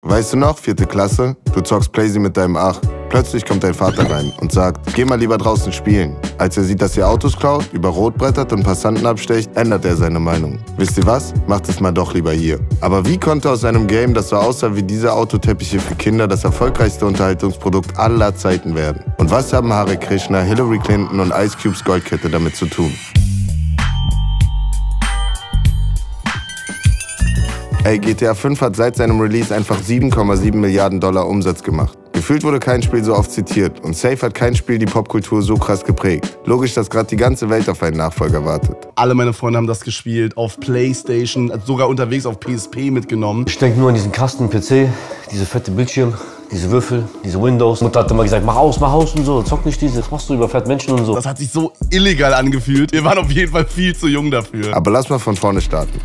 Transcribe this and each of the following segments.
Weißt du noch, 4. Klasse? Du zockst Playsee mit deinem Ach. Plötzlich kommt dein Vater rein und sagt, geh mal lieber draußen spielen. Als er sieht, dass ihr Autos klaut, über Rot brettert und Passanten abstecht, ändert er seine Meinung. Wisst ihr was? Macht es mal doch lieber hier. Aber wie konnte aus einem Game, das so aussah wie diese Autoteppiche für Kinder, das erfolgreichste Unterhaltungsprodukt aller Zeiten werden? Und was haben Hare Krishna, Hillary Clinton und Ice Cubes Goldkette damit zu tun? Ey, GTA 5 hat seit seinem Release einfach 7,7 Milliarden $ Umsatz gemacht. Gefühlt wurde kein Spiel so oft zitiert und safe hat kein Spiel die Popkultur so krass geprägt. Logisch, dass gerade die ganze Welt auf einen Nachfolger wartet. Alle meine Freunde haben das gespielt, auf Playstation, sogar unterwegs auf PSP mitgenommen. Ich denke nur an diesen Kasten-PC, diese fette Bildschirm, diese Würfel, diese Windows. Mutter hat immer gesagt, mach aus und so, zock nicht diese, was machst du, überfährt Menschen und so. Das hat sich so illegal angefühlt. Wir waren auf jeden Fall viel zu jung dafür. Aber lass mal von vorne starten.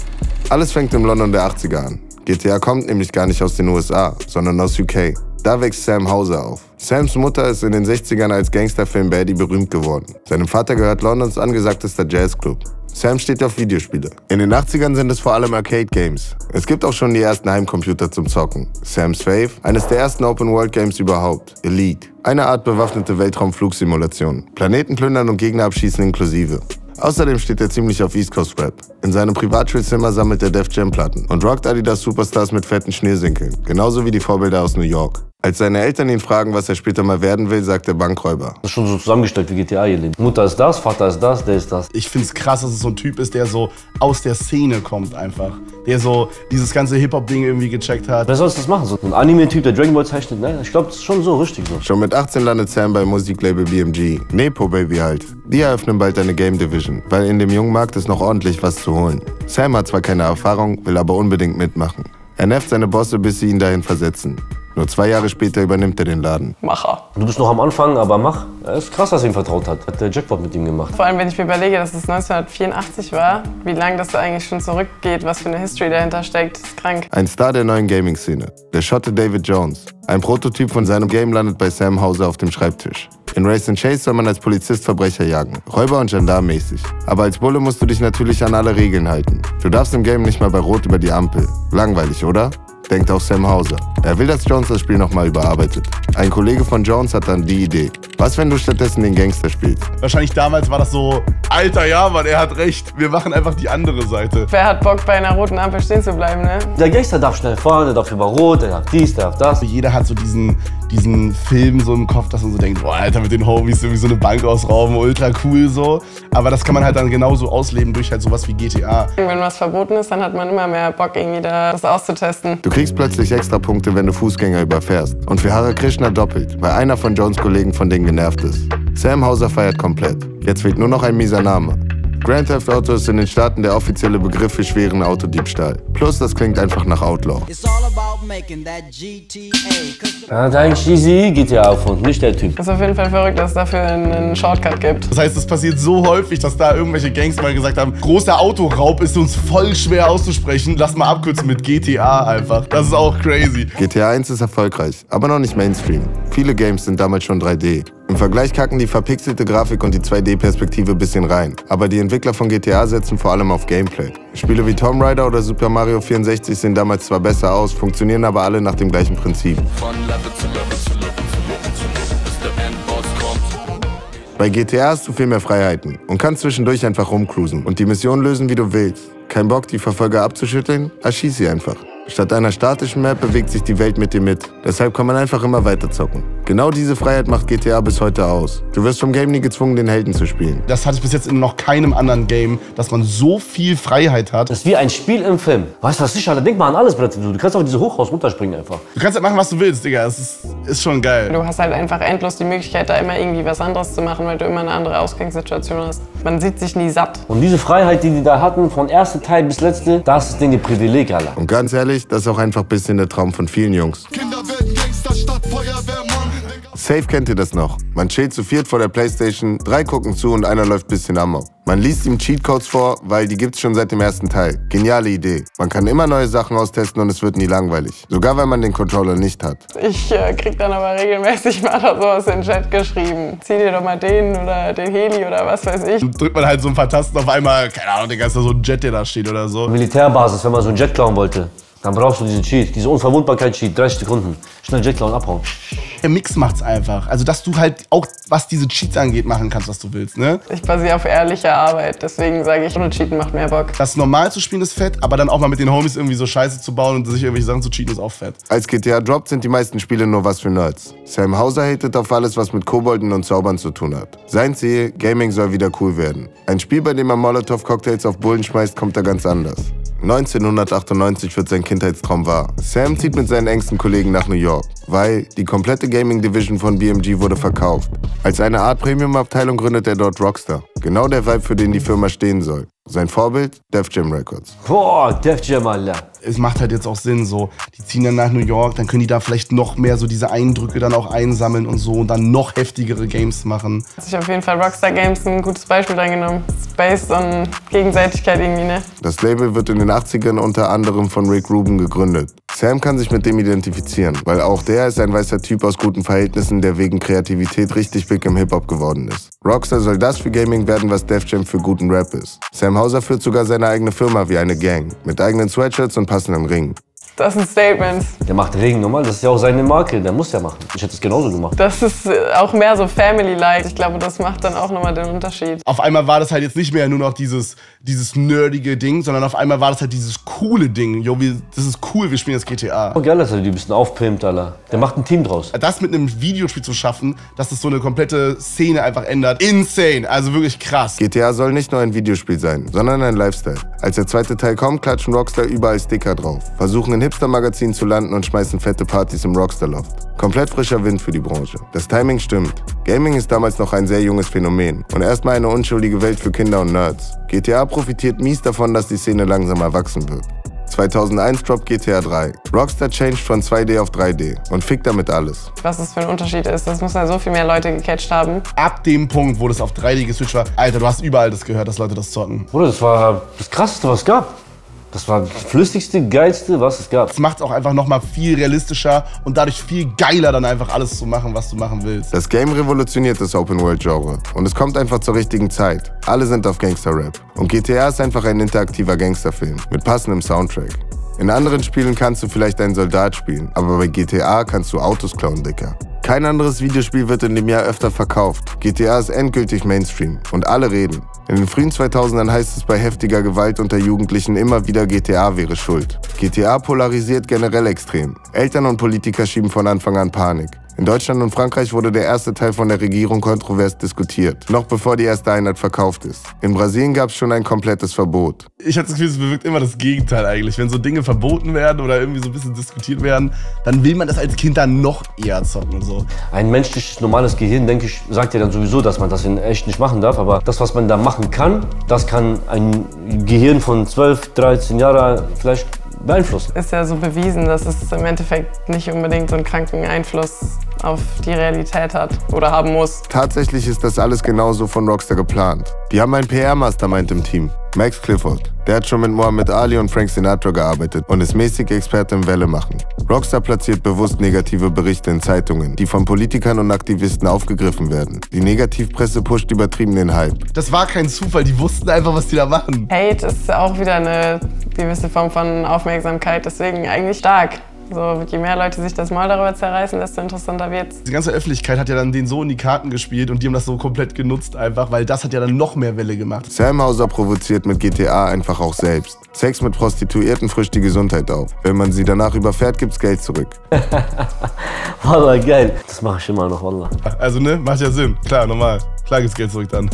Alles fängt im London der 80er an. GTA kommt nämlich gar nicht aus den USA, sondern aus UK. Da wächst Sam Houser auf. Sams Mutter ist in den 60ern als Gangsterfilm Baddie berühmt geworden. Seinem Vater gehört Londons angesagtester Jazzclub. Sam steht auf Videospiele. In den 80ern sind es vor allem Arcade-Games. Es gibt auch schon die ersten Heimcomputer zum Zocken. Sam's Fave, eines der ersten Open-World-Games überhaupt, Elite. Eine Art bewaffnete Weltraumflugsimulation. Planeten plündern und Gegner abschießen inklusive. Außerdem steht er ziemlich auf East Coast Rap. In seinem Privatschulzimmer sammelt er Def Jam Platten und rockt Adidas Superstars mit fetten Schnürsenkeln, genauso wie die Vorbilder aus New York. Als seine Eltern ihn fragen, was er später mal werden will, sagt er Bankräuber. Das ist schon so zusammengestellt wie GTA ihr Leben. Mutter ist das, Vater ist das, der ist das. Ich find's krass, dass es so ein Typ ist, der so aus der Szene kommt einfach. Der so dieses ganze Hip-Hop-Ding irgendwie gecheckt hat. Wer soll das machen? So ein Anime-Typ, der Dragon Ball zeichnet? Ne? Ich glaube, das ist schon so richtig so. Schon mit 18 landet Sam beim Musiklabel BMG. Nepo Baby halt. Die eröffnen bald eine Game Division, weil in dem jungen Markt ist noch ordentlich was zu holen. Sam hat zwar keine Erfahrung, will aber unbedingt mitmachen. Er nervt seine Bosse, bis sie ihn dahin versetzen. Nur 2 Jahre später übernimmt er den Laden. Macher. Du bist noch am Anfang, aber mach. Es ist krass, dass er ihm vertraut hat. Hat der Jackpot mit ihm gemacht. Vor allem, wenn ich mir überlege, dass es 1984 war, wie lange das da eigentlich schon zurückgeht, was für eine History dahinter steckt, ist krank. Ein Star der neuen Gaming-Szene, der Schotte David Jones. Ein Prototyp von seinem Game landet bei Sam Houser auf dem Schreibtisch. In Race and Chase soll man als Polizist Verbrecher jagen, Räuber- und Gendarm-mäßig. Aber als Bulle musst du dich natürlich an alle Regeln halten. Du darfst im Game nicht mal bei Rot über die Ampel. Langweilig, oder? Denkt auch Sam Houser. Er will, dass Jones das Spiel nochmal überarbeitet. Ein Kollege von Jones hat dann die Idee. Was, wenn du stattdessen den Gangster spielst? Wahrscheinlich damals war das so, Alter, ja Mann, er hat recht. Wir machen einfach die andere Seite. Wer hat Bock, bei einer roten Ampel stehen zu bleiben, ne? Der Gangster darf schnell fahren, der darf über Rot, der darf dies, der darf das. Jeder hat so diesen Film so im Kopf, dass man so denkt, boah, Alter, mit den Homies irgendwie so eine Bank ausrauben, ultra cool so. Aber das kann man halt dann genauso ausleben durch halt sowas wie GTA. Wenn was verboten ist, dann hat man immer mehr Bock, irgendwie das auszutesten. Du kriegst plötzlich extra Punkte, wenn du Fußgänger überfährst. Und für Hare Krishna doppelt, weil einer von Jones Kollegen von denen genervt ist. Sam Houser feiert komplett. Jetzt fehlt nur noch ein mieser Name. Grand Theft Auto ist in den Staaten der offizielle Begriff für schweren Autodiebstahl. Plus, das klingt einfach nach Outlaw. Er hat eigentlich easy GTA erfunden, nicht der Typ. Das ist auf jeden Fall verrückt, dass es dafür einen Shortcut gibt. Das heißt, es passiert so häufig, dass da irgendwelche Gangster mal gesagt haben, großer Autoraub ist uns voll schwer auszusprechen, lass mal abkürzen mit GTA einfach. Das ist auch crazy. GTA 1 ist erfolgreich, aber noch nicht Mainstream. Viele Games sind damals schon 3D. Im Vergleich kacken die verpixelte Grafik und die 2D-Perspektive ein bisschen rein. Aber die Entwickler von GTA setzen vor allem auf Gameplay. Spiele wie Tomb Raider oder Super Mario 64 sehen damals zwar besser aus, funktionieren aber alle nach dem gleichen Prinzip. Bei GTA hast du viel mehr Freiheiten und kannst zwischendurch einfach rumcruisen und die Mission lösen, wie du willst. Kein Bock, die Verfolger abzuschütteln? Erschieß sie einfach. Statt einer statischen Map bewegt sich die Welt mit dir mit. Deshalb kann man einfach immer weiter zocken. Genau diese Freiheit macht GTA bis heute aus. Du wirst vom Game nie gezwungen, den Helden zu spielen. Das hatte ich bis jetzt in noch keinem anderen Game, dass man so viel Freiheit hat. Das ist wie ein Spiel im Film. Weißt du was, sicher, denk mal an alles, Brett. Du kannst auf diese Hochhaus runterspringen einfach. Du kannst halt machen, was du willst, Digga. Das ist schon geil. Du hast halt einfach endlos die Möglichkeit, da immer irgendwie was anderes zu machen, weil du immer eine andere Ausgangssituation hast. Man sieht sich nie satt. Und diese Freiheit, die die da hatten, von ersten Teil bis letzte, das ist Ding, Privileg, Alter. Und ganz ehrlich, das ist auch einfach ein bisschen der Traum von vielen Jungs. Kinder werden Gangster statt Feuerwehrmann. Safe kennt ihr das noch. Man chillt zu viert vor der Playstation, 3 gucken zu und einer läuft bisschen amok. Man liest ihm Cheatcodes vor, weil die gibt's schon seit dem ersten Teil. Geniale Idee. Man kann immer neue Sachen austesten und es wird nie langweilig. Sogar wenn man den Controller nicht hat. Ich krieg dann aber regelmäßig mal sowas in den Chat geschrieben. Zieh dir doch mal den oder den Heli oder was weiß ich. Dann drückt man halt so ein paar Tasten auf einmal, keine Ahnung, Digga, ist da so ein Jet, der da steht oder so. Militärbasis, wenn man so einen Jet klauen wollte. Dann brauchst du diesen Cheat, diese Unverwundbarkeit-Cheat, 30 Sekunden. Schnell Jet klauen, abhauen. Der Mix macht's einfach. Also, dass du halt auch, was diese Cheats angeht, machen kannst, was du willst, ne? Ich basiere auf ehrlicher Arbeit, deswegen sage ich, ohne Cheaten macht mehr Bock. Das normal zu spielen ist fett, aber dann auch mal mit den Homies irgendwie so Scheiße zu bauen und sich irgendwelche Sachen zu cheaten ist auch fett. Als GTA droppt, sind die meisten Spiele nur was für Nerds. Sam Houser hatet auf alles, was mit Kobolden und Zaubern zu tun hat. Sein Ziel, Gaming soll wieder cool werden. Ein Spiel, bei dem man Molotov-Cocktails auf Bullen schmeißt, kommt da ganz anders. 1998 wird sein Kindheitstraum wahr. Sam zieht mit seinen engsten Kollegen nach New York, weil die komplette Gaming-Division von BMG wurde verkauft. Als eine Art Premium-Abteilung gründet er dort Rockstar. Genau der Vibe, für den die Firma stehen soll. Sein Vorbild? Def Jam Records. Boah, Def Jam, Alter. Es macht halt jetzt auch Sinn, so, die ziehen dann nach New York, dann können die da vielleicht noch mehr so diese Eindrücke dann auch einsammeln und so und dann noch heftigere Games machen. Hat sich auf jeden Fall Rockstar Games ein gutes Beispiel reingenommen. It's based on Gegenseitigkeit irgendwie, ne? Das Label wird in den 80ern unter anderem von Rick Rubin gegründet. Sam kann sich mit dem identifizieren, weil auch der ist ein weißer Typ aus guten Verhältnissen, der wegen Kreativität richtig big im Hip-Hop geworden ist. Rockstar soll das für Gaming werden, was Def Jam für guten Rap ist. Sam Houser führt sogar seine eigene Firma wie eine Gang, mit eigenen Sweatshirts und passenden Ringen. Das ist ein Statement. Der macht Regen normal, das ist ja auch seine Marke, der muss ja machen. Ich hätte es genauso gemacht. Das ist auch mehr so Family-like. Ich glaube, das macht dann auch nochmal den Unterschied. Auf einmal war das halt jetzt nicht mehr nur noch dieses nerdige Ding, sondern auf einmal war das halt dieses coole Ding. Jo, das ist cool, wir spielen jetzt GTA. Oh, geil, dass er die ein bisschen aufpimpt, Alter. Der macht ein Team draus. Das mit einem Videospiel zu schaffen, dass es so eine komplette Szene einfach ändert. Insane, also wirklich krass. GTA soll nicht nur ein Videospiel sein, sondern ein Lifestyle. Als der zweite Teil kommt, klatschen Rockstar überall Sticker drauf, versuchen in Hipster-Magazinen zu landen und schmeißen fette Partys im Rockstar-Loft. Komplett frischer Wind für die Branche. Das Timing stimmt. Gaming ist damals noch ein sehr junges Phänomen und erstmal eine unschuldige Welt für Kinder und Nerds. GTA profitiert mies davon, dass die Szene langsam erwachsen wird. 2001 droppt GTA 3. Rockstar changed von 2D auf 3D und fickt damit alles. Was das für ein Unterschied ist, das müssen ja so viel mehr Leute gecatcht haben. Ab dem Punkt, wo das auf 3D geswitcht war, Alter, du hast überall das gehört, dass Leute das zocken. Bruder, das war das Krasseste, was es gab. Das war das flüssigste, geilste, was es gab. Das macht es auch einfach nochmal viel realistischer und dadurch viel geiler, dann einfach alles zu machen, was du machen willst. Das Game revolutioniert das Open-World-Genre und es kommt einfach zur richtigen Zeit. Alle sind auf Gangster-Rap. Und GTA ist einfach ein interaktiver Gangsterfilm mit passendem Soundtrack. In anderen Spielen kannst du vielleicht einen Soldat spielen, aber bei GTA kannst du Autos klauen, Dicker. Kein anderes Videospiel wird in dem Jahr öfter verkauft. GTA ist endgültig Mainstream und alle reden. In den frühen 2000ern heißt es bei heftiger Gewalt unter Jugendlichen immer wieder, GTA wäre schuld. GTA polarisiert generell extrem. Eltern und Politiker schieben von Anfang an Panik. In Deutschland und Frankreich wurde der erste Teil von der Regierung kontrovers diskutiert, noch bevor die erste Einheit verkauft ist. In Brasilien gab es schon ein komplettes Verbot. Ich habe das Gefühl, es bewirkt immer das Gegenteil eigentlich. Wenn so Dinge verboten werden oder irgendwie so ein bisschen diskutiert werden, dann will man das als Kind dann noch eher zocken. So. Ein menschliches, normales Gehirn, denke ich, sagt ja dann sowieso, dass man das in echt nicht machen darf. Aber das, was man da machen kann, das kann ein Gehirn von 12, 13 Jahren vielleicht beeinflussen. Ist ja so bewiesen, dass es im Endeffekt nicht unbedingt so einen kranken Einfluss auf die Realität hat oder haben muss. Tatsächlich ist das alles genauso von Rockstar geplant. Die haben einen PR-Mastermind im Team, Max Clifford. Der hat schon mit Muhammad Ali und Frank Sinatra gearbeitet und ist mäßig Experte im Welle machen. Rockstar platziert bewusst negative Berichte in Zeitungen, die von Politikern und Aktivisten aufgegriffen werden. Die Negativpresse pusht übertrieben den Hype. Das war kein Zufall, die wussten einfach, was die da machen. Hate ist auch wieder eine gewisse Form von Aufmerksamkeit, deswegen eigentlich stark. So, je mehr Leute sich das Maul darüber zerreißen, desto interessanter wird's. Die ganze Öffentlichkeit hat ja dann denen so in die Karten gespielt und die haben das so komplett genutzt einfach, weil das hat ja dann noch mehr Welle gemacht. Sam Houser provoziert mit GTA einfach auch selbst. Sex mit Prostituierten frischt die Gesundheit auf. Wenn man sie danach überfährt, gibt's Geld zurück. Wallah, geil. Das mache ich immer noch, Wallah. Also ne, macht ja Sinn. Klar, normal. Klar gibt's Geld zurück dann.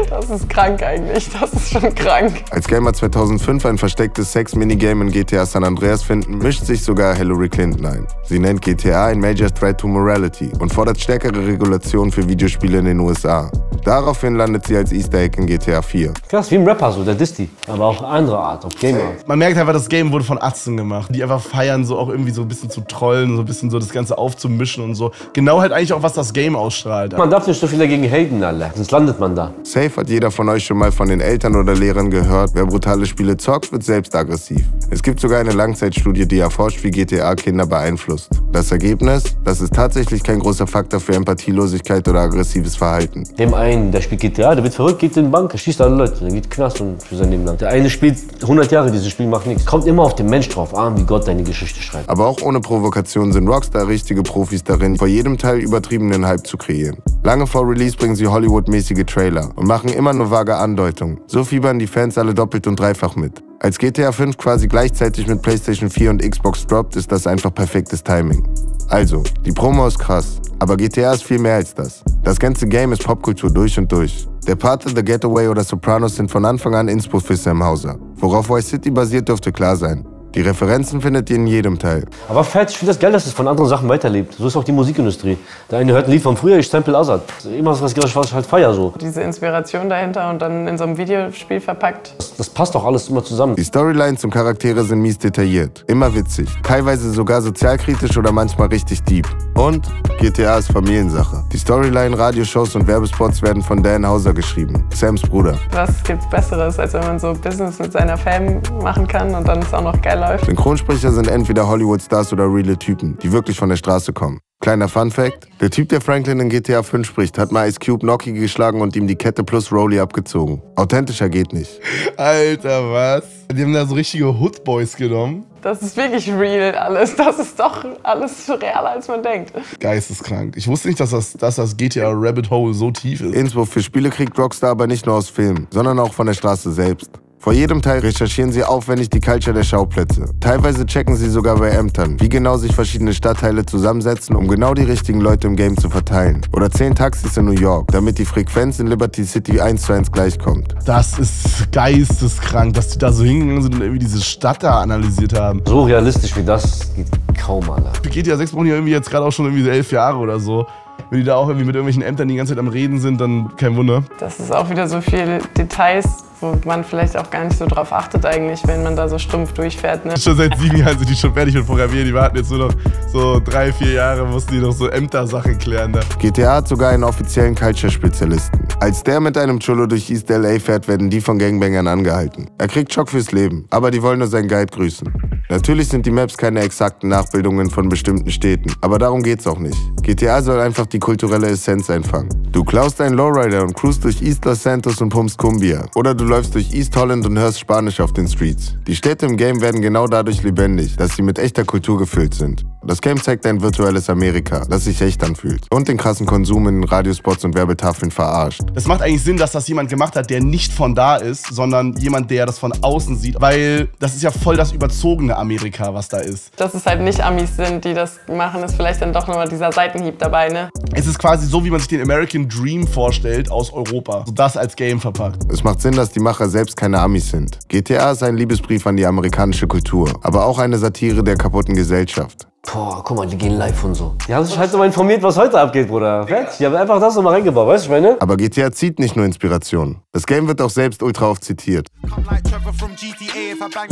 Das ist krank eigentlich, das ist schon krank. Als Gamer 2005 ein verstecktes Sex-Minigame in GTA San Andreas finden, mischt sich sogar Hillary Clinton ein. Sie nennt GTA ein Major Threat to Morality und fordert stärkere Regulationen für Videospiele in den USA. Daraufhin landet sie als Easter Egg in GTA 4. Krass, wie ein Rapper so, der Disti. Aber auch andere Art, auch Game Art. Man merkt einfach, das Game wurde von Atzen gemacht. Die einfach feiern, so auch irgendwie so ein bisschen zu trollen, so ein bisschen so das Ganze aufzumischen und so. Genau halt eigentlich auch, was das Game ausstrahlt. Man darf nicht so viel dagegen haten, Alter, sonst landet man da. Safe Safe hat jeder von euch schon mal von den Eltern oder Lehrern gehört, wer brutale Spiele zockt, wird selbst aggressiv. Es gibt sogar eine Langzeitstudie, die erforscht, wie GTA Kinder beeinflusst. Das Ergebnis? Das ist tatsächlich kein großer Faktor für Empathielosigkeit oder aggressives Verhalten. Dem einen, der spielt GTA, der wird verrückt, geht in die Bank, er schießt alle Leute, der geht in den Knast und für sein Leben lang. Der eine spielt 100 Jahre dieses Spiel, macht nichts. Kommt immer auf den Mensch drauf an, wie Gott deine Geschichte schreibt. Aber auch ohne Provokation sind Rockstar richtige Profis darin, vor jedem Teil übertriebenen Hype zu kreieren. Lange vor Release bringen sie Hollywood-mäßige Trailer und machen immer nur vage Andeutungen. So fiebern die Fans alle doppelt und dreifach mit. Als GTA 5 quasi gleichzeitig mit PlayStation 4 und Xbox droppt, ist das einfach perfektes Timing. Also, die Promo ist krass, aber GTA ist viel mehr als das. Das ganze Game ist Popkultur durch und durch. Der Pate, The Getaway oder Sopranos sind von Anfang an Inspo für Sam Houser. Worauf Vice City basiert, dürfte klar sein. Die Referenzen findet ihr in jedem Teil. Aber fett, ich finde das geil, dass es von anderen Sachen weiterlebt. So ist auch die Musikindustrie. Der eine hört ein Lied von früher, ich sample Azad. Immer was ich halt feier so. Diese Inspiration dahinter und dann in so einem Videospiel verpackt. Das passt doch alles immer zusammen. Die Storylines und Charaktere sind mies detailliert, immer witzig, teilweise sogar sozialkritisch oder manchmal richtig deep. Und GTA ist Familiensache. Die Storyline, Radioshows und Werbespots werden von Dan Houser geschrieben, Sams Bruder. Was gibt's Besseres, als wenn man so Business mit seiner Fam machen kann und dann ist auch noch geil läuft? Synchronsprecher sind entweder Hollywood-Stars oder reale Typen, die wirklich von der Straße kommen. Kleiner Fun-Fact: Der Typ, der Franklin in GTA 5 spricht, hat mal Ice Cube Nocky geschlagen und ihm die Kette plus Rollie abgezogen. Authentischer geht nicht. Alter, was? Die haben da so richtige Hood-Boys genommen. Das ist wirklich real alles. Das ist doch alles realer, als man denkt. Geisteskrank. Ich wusste nicht, dass das GTA Rabbit Hole so tief ist. Inspo für Spiele kriegt Rockstar aber nicht nur aus Filmen, sondern auch von der Straße selbst. Vor jedem Teil recherchieren sie aufwendig die Culture der Schauplätze. Teilweise checken sie sogar bei Ämtern, wie genau sich verschiedene Stadtteile zusammensetzen, um genau die richtigen Leute im Game zu verteilen. Oder 10 Taxis in New York, damit die Frequenz in Liberty City 1:1 gleichkommt. Das ist geisteskrank, dass die da so hingegangen sind und irgendwie diese Stadt da analysiert haben. So realistisch wie das geht kaum, Alter. Für GTA 6 brauchen die irgendwie jetzt gerade auch schon irgendwie 11 Jahre oder so. Wenn die da auch irgendwie mit irgendwelchen Ämtern die ganze Zeit am Reden sind, dann kein Wunder. Das ist auch wieder so viel Details, wo man vielleicht auch gar nicht so drauf achtet eigentlich, wenn man da so stumpf durchfährt. Ne? Schon seit 7 Jahren sind die schon fertig mit Programmieren. Die warten jetzt nur noch so 3, 4 Jahre, mussten die noch so Ämter-Sachen klären. Ne? GTA hat sogar einen offiziellen Culture-Spezialisten. Als der mit einem Cholo durch East LA fährt, werden die von Gangbangern angehalten. Er kriegt Schock fürs Leben, aber die wollen nur seinen Guide grüßen. Natürlich sind die Maps keine exakten Nachbildungen von bestimmten Städten, aber darum geht's auch nicht. GTA soll einfach die kulturelle Essenz einfangen. Du klaust einen Lowrider und cruist durch East Los Santos und pumpst Cumbia. Oder du läufst durch East Holland und hörst Spanisch auf den Streets. Die Städte im Game werden genau dadurch lebendig, dass sie mit echter Kultur gefüllt sind. Das Game zeigt ein virtuelles Amerika, das sich echt anfühlt. Und den krassen Konsum in Radiospots und Werbetafeln verarscht. Das macht eigentlich Sinn, dass das jemand gemacht hat, der nicht von da ist, sondern jemand, der das von außen sieht. Weil das ist ja voll das überzogene Amerika, was da ist. Dass es halt nicht Amis sind, die das machen, ist vielleicht dann doch nochmal dieser Seitenhieb dabei, ne? Es ist quasi so, wie man sich den American Dream vorstellt aus Europa. So das als Game verpackt. Es macht Sinn, dass die Macher selbst keine Amis sind. GTA ist ein Liebesbrief an die amerikanische Kultur, aber auch eine Satire der kaputten Gesellschaft. Boah, guck mal, die gehen live und so. Die haben sich halt nochmal informiert, was heute abgeht, Bruder. Fett. Die haben einfach das nochmal reingebaut, weißt du, ich meine? Aber GTA zieht nicht nur Inspiration. Das Game wird auch selbst ultra oft zitiert.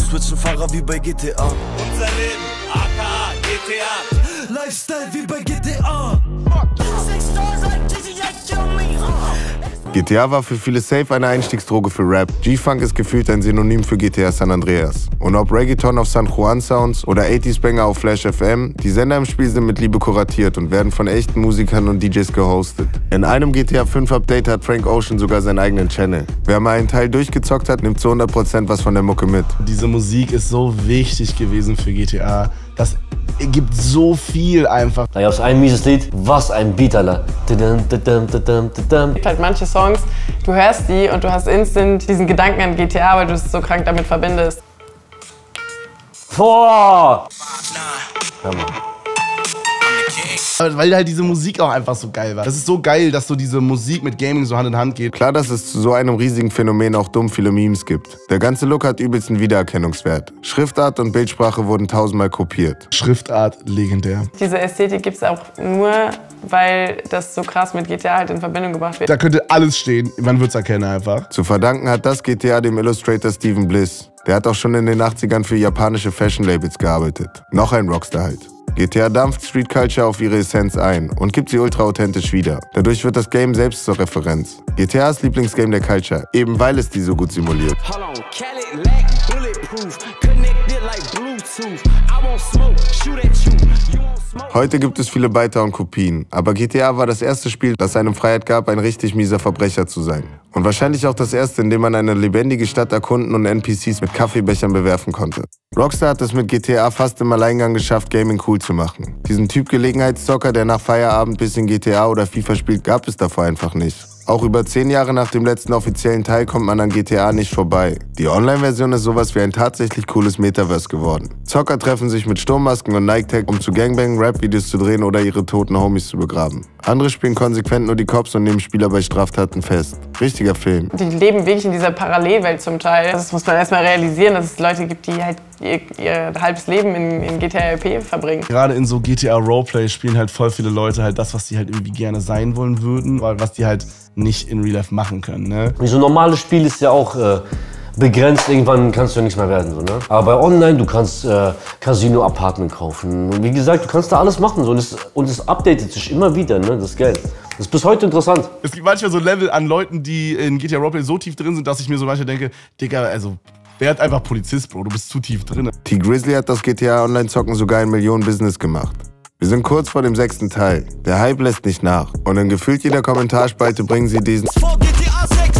Switchen Fahrer wie bei GTA. Unser Leben, aka GTA. Lifestyle wie bei GTA. GTA war für viele safe eine Einstiegsdroge für Rap. G-Funk ist gefühlt ein Synonym für GTA San Andreas. Und ob Reggaeton auf San Juan Sounds oder 80s Banger auf Flash FM, die Sender im Spiel sind mit Liebe kuratiert und werden von echten Musikern und DJs gehostet. In einem GTA 5 Update hat Frank Ocean sogar seinen eigenen Channel. Wer mal einen Teil durchgezockt hat, nimmt zu 100% was von der Mucke mit. Diese Musik ist so wichtig gewesen für GTA. Das gibt so viel einfach. Da gab's ein mieses Lied, was ein Beat, Alter. Es gibt halt manche Songs, du hörst die und du hast instant diesen Gedanken an GTA, weil du es so krank damit verbindest. Boah! Hör mal. Weil halt diese Musik auch einfach so geil war. Das ist so geil, dass so diese Musik mit Gaming so Hand in Hand geht. Klar, dass es zu so einem riesigen Phänomen auch dumm viele Memes gibt. Der ganze Look hat übelsten Wiedererkennungswert. Schriftart und Bildsprache wurden 1000-mal kopiert. Schriftart legendär. Diese Ästhetik gibt es auch nur, weil das so krass mit GTA halt in Verbindung gebracht wird. Da könnte alles stehen, man würde es erkennen einfach. Zu verdanken hat das GTA dem Illustrator Steven Bliss. Der hat auch schon in den 80ern für japanische Fashion-Labels gearbeitet. Noch ein Rockstar halt. GTA dampft Street Culture auf ihre Essenz ein und gibt sie ultra authentisch wieder. Dadurch wird das Game selbst zur Referenz. GTAs Lieblingsgame der Culture, eben weil es die so gut simuliert. Heute gibt es viele Biter und Kopien, aber GTA war das erste Spiel, das einem Freiheit gab, ein richtig mieser Verbrecher zu sein. Und wahrscheinlich auch das erste, in dem man eine lebendige Stadt erkunden und NPCs mit Kaffeebechern bewerfen konnte. Rockstar hat es mit GTA fast im Alleingang geschafft, Gaming cool zu machen. Diesen Typ Gelegenheitszocker, der nach Feierabend bis in GTA oder FIFA spielt, gab es davor einfach nicht. Auch über 10 Jahre nach dem letzten offiziellen Teil kommt man an GTA nicht vorbei. Die Online-Version ist sowas wie ein tatsächlich cooles Metaverse geworden. Zocker treffen sich mit Sturmmasken und Nike-Tag, um zu Gangbangen, Rap-Videos zu drehen oder ihre toten Homies zu begraben. Andere spielen konsequent nur die Cops und nehmen Spieler bei Straftaten fest. Richtiger Film. Die leben wirklich in dieser Parallelwelt zum Teil. Das muss man erstmal realisieren, dass es Leute gibt, die halt ihr halbes Leben in GTA RP verbringen. Gerade in so GTA Roleplay spielen halt voll viele Leute halt das, was die halt irgendwie gerne sein wollen würden, weil was die halt nicht in Real Life machen können. Ne? So ein normales Spiel ist ja auch begrenzt, irgendwann kannst du nichts mehr werden. So, ne? Aber bei Online, du kannst Casino-Apartment kaufen. Und wie gesagt, du kannst da alles machen. So. Und es updatet sich immer wieder, ne, das Geld. Das ist bis heute interessant. Es gibt manchmal so Level an Leuten, die in GTA Roleplay so tief drin sind, dass ich mir so manchmal denke, Digga, also werd einfach Polizist, Bro, du bist zu tief drin. T-Grizzly hat das GTA Online-Zocken sogar ein Millionen-Business gemacht. Wir sind kurz vor dem 6. Teil. Der Hype lässt nicht nach. Und in gefühlt jeder Kommentarspalte bringen sie diesen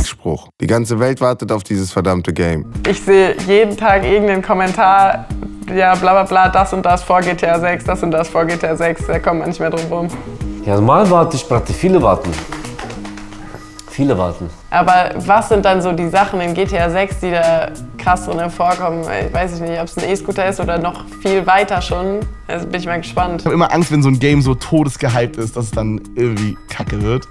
Spruch. Die ganze Welt wartet auf dieses verdammte Game. Ich sehe jeden Tag irgendeinen Kommentar, ja bla bla bla, das und das vor GTA 6, das und das vor GTA 6, da kommt man nicht mehr drum rum. Ja, mal warte ich, viele warten. Viele warten. Aber was sind dann so die Sachen in GTA 6, die da krass drin vorkommen? Ich weiß nicht, ob es ein E-Scooter ist oder noch viel weiter schon. Also bin ich mal gespannt. Ich habe immer Angst, wenn so ein Game so todesgehypt ist, dass es dann irgendwie kacke wird.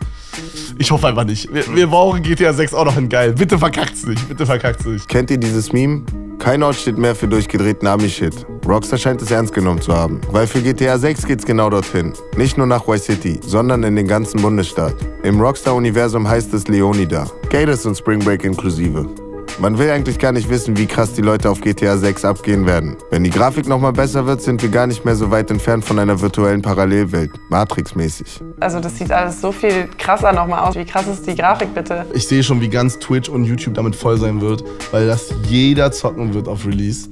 Ich hoffe einfach nicht. Wir brauchen GTA 6 auch noch in geil. Bitte verkackt's nicht, bitte verkackt's nicht. Kennt ihr dieses Meme? Kein Ort steht mehr für durchgedrehten Ami-Shit. Rockstar scheint es ernst genommen zu haben. Weil für GTA 6 geht's genau dorthin. Nicht nur nach Vice City, sondern in den ganzen Bundesstaat. Im Rockstar-Universum heißt es Leonida. Gators und Spring Break inklusive. Man will eigentlich gar nicht wissen, wie krass die Leute auf GTA 6 abgehen werden. Wenn die Grafik nochmal besser wird, sind wir gar nicht mehr so weit entfernt von einer virtuellen Parallelwelt. Matrix-mäßig. Also das sieht alles so viel krasser nochmal aus. Wie krass ist die Grafik bitte? Ich sehe schon, wie ganz Twitch und YouTube damit voll sein wird, weil das jeder zocken wird auf Release.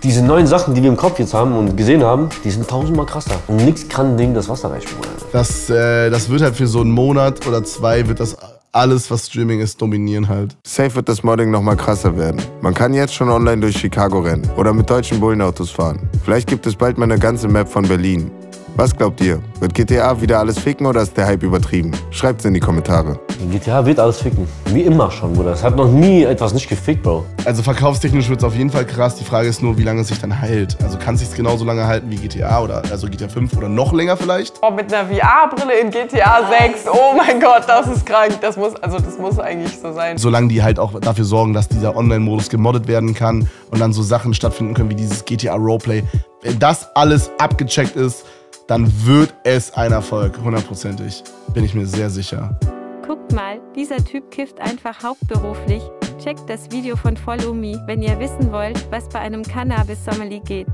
Diese neuen Sachen, die wir im Kopf jetzt haben und gesehen haben, die sind 1000-mal krasser. Und nichts kann dem das Wasser reichen. Das wird halt für so einen Monat oder 2 wird das alles, was Streaming ist, dominieren halt. Safe wird das Modding nochmal krasser werden. Man kann jetzt schon online durch Chicago rennen oder mit deutschen Bullenautos fahren. Vielleicht gibt es bald mal eine ganze Map von Berlin. Was glaubt ihr? Wird GTA wieder alles ficken oder ist der Hype übertrieben? Schreibt's in die Kommentare. GTA wird alles ficken. Wie immer schon, Bruder. Es hat noch nie etwas nicht gefickt, Bro. Also verkaufstechnisch wird es auf jeden Fall krass. Die Frage ist nur, wie lange es sich dann hält. Also kann es sich genauso lange halten wie GTA oder also GTA 5 oder noch länger vielleicht? Oh, mit einer VR-Brille in GTA 6. Oh mein Gott, das ist krank. Das muss eigentlich so sein. Solange die halt auch dafür sorgen, dass dieser Online-Modus gemoddet werden kann und dann so Sachen stattfinden können wie dieses GTA Roleplay. Wenn das alles abgecheckt ist, dann wird es ein Erfolg, 100%ig. Bin ich mir sehr sicher. Guckt mal, dieser Typ kifft einfach hauptberuflich. Checkt das Video von Follow Me, wenn ihr wissen wollt, was bei einem Cannabis-Sommelier geht.